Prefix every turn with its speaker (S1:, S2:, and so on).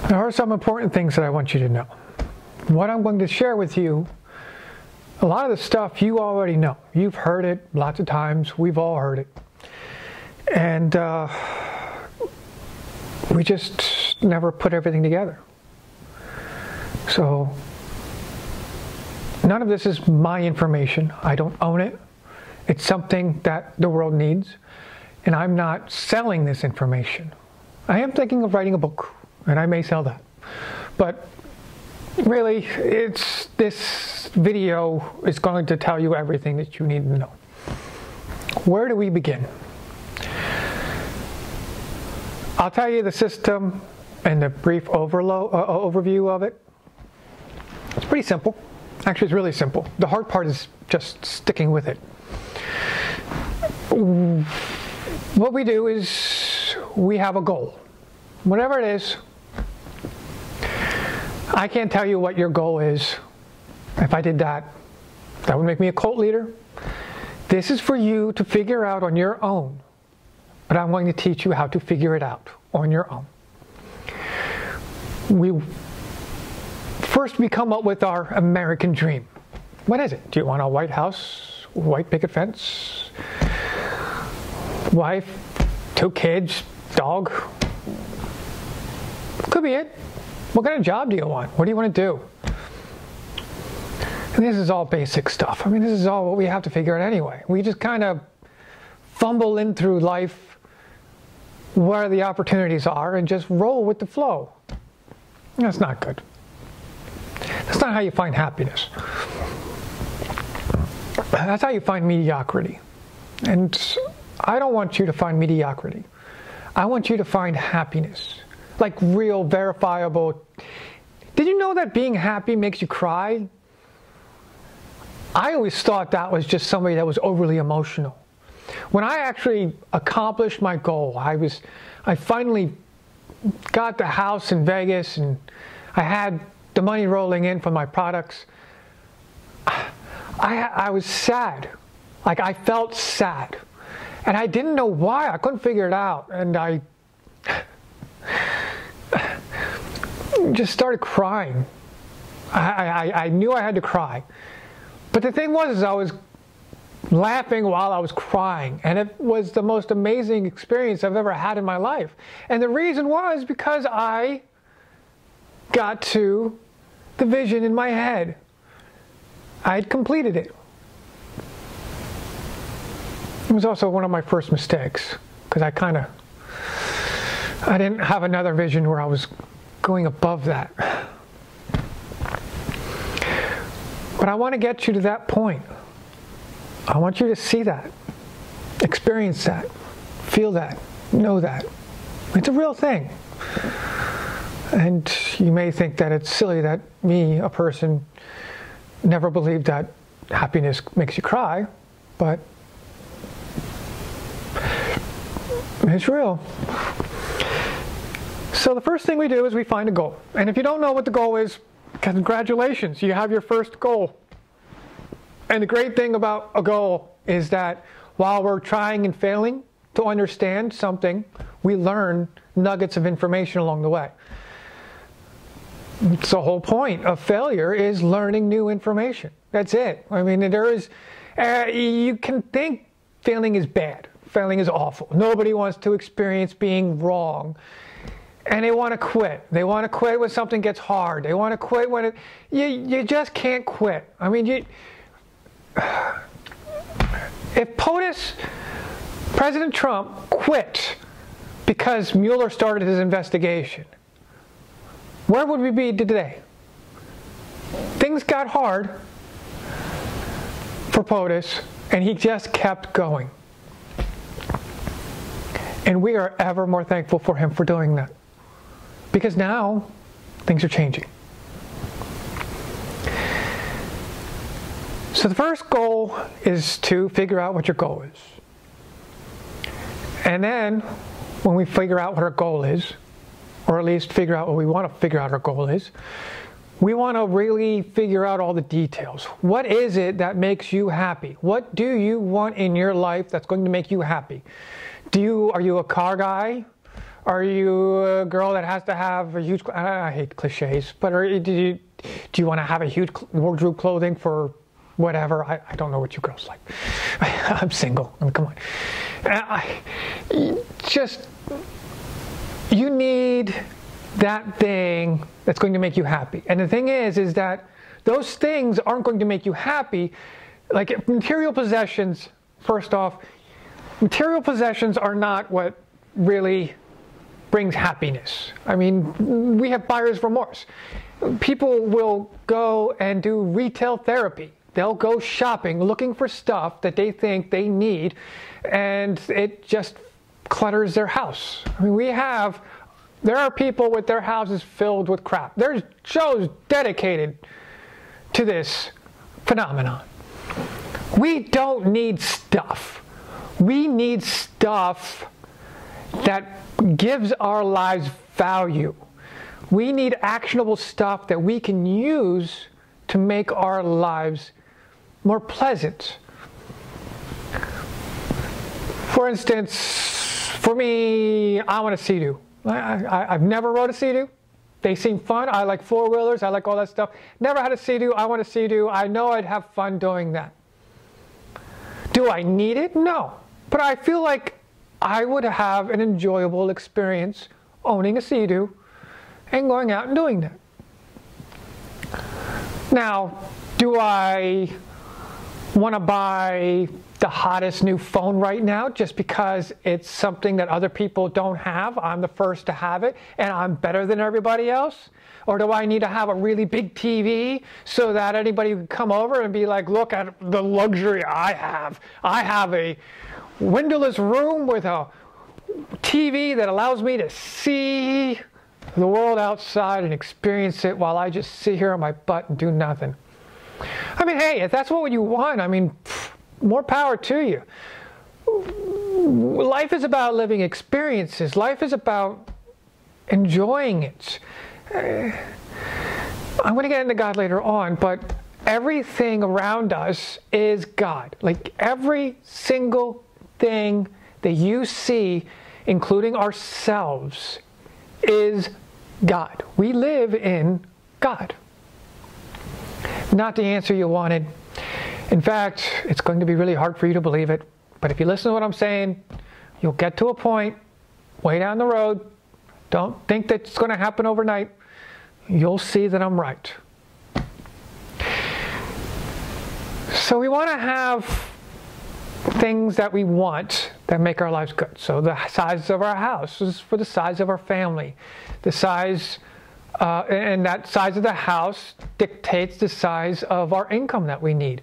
S1: There are some important things that I want you to know. What I'm going to share with you, a lot of the stuff you already know. You've heard it lots of times. We've all heard it. And we just never put everything together. So none of this is my information. I don't own it. It's something that the world needs. And I'm not selling this information. I am thinking of writing a book, and I may sell that. But really, this video is going to tell you everything that you need to know. Where do we begin? I'll tell you the system and the brief overview of it. It's pretty simple. Actually, it's really simple. The hard part is just sticking with it. What we do is we have a goal. Whatever it is, I can't tell you what your goal is. If I did that, that would make me a cult leader. This is for you to figure out on your own. But I'm going to teach you how to figure it out on your own. First, we come up with our American dream. What is it? Do you want a White House, white picket fence, wife, 2 kids, dog? Could be it. What kind of job do you want? What do you want to do? And this is all basic stuff. I mean, this is all what we have to figure out anyway. We just kind of fumble in through life where the opportunities are and just roll with the flow. That's not good. That's not how you find happiness. That's how you find mediocrity. And I don't want you to find mediocrity. I want you to find happiness. Like real, verifiable. Did you know that being happy makes you cry? I always thought that was just somebody that was overly emotional. When I actually accomplished my goal, I finally got the house in Vegas and I had the money rolling in from my products. I was sad. Like I felt sad. And I didn't know why. I couldn't figure it out. And I just started crying. I knew I had to cry. But the thing was, I was laughing while I was crying. And it was the most amazing experience I've ever had in my life. And the reason was because I got to the vision in my head. I had completed it. It was also one of my first mistakes because I didn't have another vision where I was going above that. But I want to get you to that point. I want you to see that, experience that, feel that, know that. It's a real thing. And you may think that it's silly that me, a person, never believed that happiness makes you cry, but it's real. So the first thing we do is we find a goal. And if you don't know what the goal is, congratulations, you have your first goal. And the great thing about a goal is that while we're trying and failing to understand something, we learn nuggets of information along the way. It's the whole point of failure is learning new information. That's it. I mean, you can think failing is bad. Failing is awful. Nobody wants to experience being wrong. And they want to quit. They want to quit when something gets hard. They want to quit when you just can't quit. I mean, if President Trump quit because Mueller started his investigation, where would we be today? Things got hard for POTUS, and he just kept going. And we are ever more thankful for him for doing that. Because now, things are changing. So the first goal is to figure out what your goal is. And then, when we figure out what our goal is, or at least figure out what we want to figure out our goal is, we want to really figure out all the details. What is it that makes you happy? What do you want in your life that's going to make you happy? Are you a car guy? Are you a girl that has to have a huge, I hate cliches, but do you want to have a huge wardrobe clothing for whatever? I don't know what you girls like. I'm single. I mean, come on. You need that thing that's going to make you happy. And the thing is that those things aren't going to make you happy. Like material possessions, first off, material possessions are not what really brings happiness. I mean, we have buyer's remorse. People will go and do retail therapy. They'll go shopping looking for stuff that they think they need, and it just clutters their house. I mean, there are people with their houses filled with crap. There's shows dedicated to this phenomenon. We don't need stuff. We need stuff that gives our lives value. We need actionable stuff that we can use to make our lives more pleasant. For instance, for me, I want a Sea-Doo. I've never rode a Sea-Doo. They seem fun. I like four-wheelers. I like all that stuff. Never had a Sea-Doo. I want a Sea-Doo. I know I'd have fun doing that. Do I need it? No. But I feel like I would have an enjoyable experience owning a Sea-Doo and going out and doing that. Now, do I want to buy the hottest new phone right now just because it's something that other people don't have? I'm the first to have it and I'm better than everybody else? Or do I need to have a really big TV so that anybody can come over and be like, look at the luxury I have. I have a windowless room with a TV that allows me to see the world outside and experience it while I just sit here on my butt and do nothing. I mean, hey, if that's what you want, I mean, more power to you. Life is about living experiences. Life is about enjoying it. I'm going to get into God later on, but everything around us is God. Like every single thing that you see, including ourselves, is God. We live in God. Not the answer you wanted. In fact, it's going to be really hard for you to believe it. But if you listen to what I'm saying, you'll get to a point way down the road. Don't think that it's going to happen overnight. You'll see that I'm right. So we want to have things that we want that make our lives good. So the size of our house is for the size of our family. The size, and that size of the house dictates the size of our income that we need.